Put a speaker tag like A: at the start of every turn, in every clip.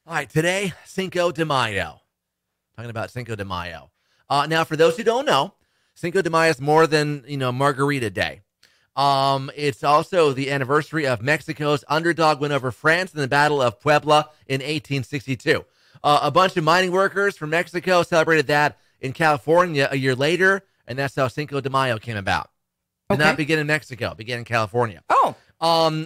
A: All right, today, Cinco de Mayo. Talking about Cinco de Mayo. Now, for those who don't know, Cinco de Mayo is more than, Margarita Day. It's also the anniversary of Mexico's underdog win over France in the Battle of Puebla in 1862. A bunch of mining workers from Mexico celebrated that in California a year later, and that's how Cinco de Mayo came about. Did not begin in Mexico, began in California.
B: Oh.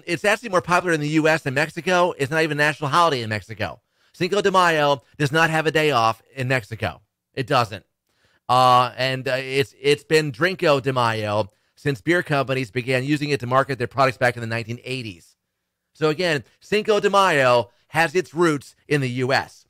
A: It's actually more popular in the U.S. than Mexico. It's not even a national holiday in Mexico. Cinco de Mayo does not have a day off in Mexico. It doesn't. And it's been Drinko de Mayo since beer companies began using it to market their products back in the 1980s. So again, Cinco de Mayo has its roots in the U.S.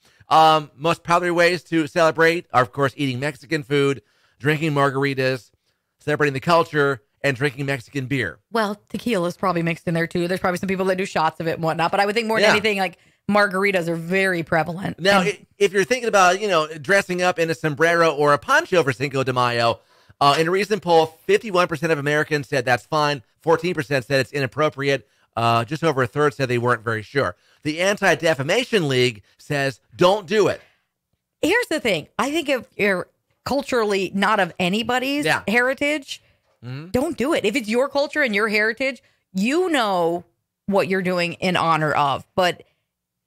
A: Most popular ways to celebrate are, of course, eating Mexican food, drinking margaritas, celebrating the culture, and drinking Mexican beer.
B: Well, tequila's probably mixed in there too. There's probably some people that do shots of it and whatnot, but I would think more than anything, like margaritas are very prevalent.
A: Now, if you're thinking about, dressing up in a sombrero or a poncho for Cinco de Mayo, in a recent poll, 51% of Americans said that's fine. 14% said it's inappropriate. Just over a third said they weren't very sure. The Anti-Defamation League says don't do it.
B: Here's the thing. I think if you're culturally not of anybody's heritage, don't do it. If it's your culture and your heritage, you know what you're doing in honor of. But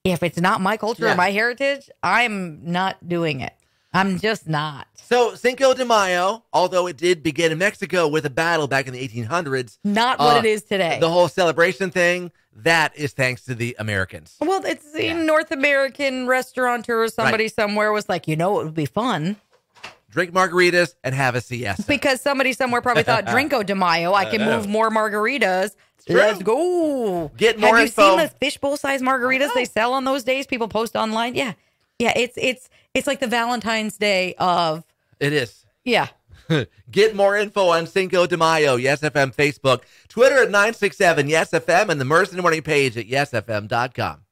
B: if it's not my culture or my heritage, I'm not doing it. I'm just not.
A: So Cinco de Mayo, although it did begin in Mexico with a battle back in the 1800s.
B: Not what it is today.
A: The whole celebration thing, that is thanks to the Americans.
B: Well, it's a North American restaurateur or somebody somewhere was like, it would be fun.
A: Drink margaritas and have a siesta.
B: Because somebody somewhere probably thought, Drinko de Mayo, I can move more margaritas. Let's go.
A: Get more
B: Have you
A: info.
B: seen the fishbowl-sized margaritas they sell on those days? People post online. Yeah. Yeah, it's like the Valentine's Day of...
A: It is.
B: Yeah.
A: Get more info on Cinco de Mayo, Yes FM Facebook, Twitter at 967 Yes FM, and the Mercy in the Morning page at yesfm.com.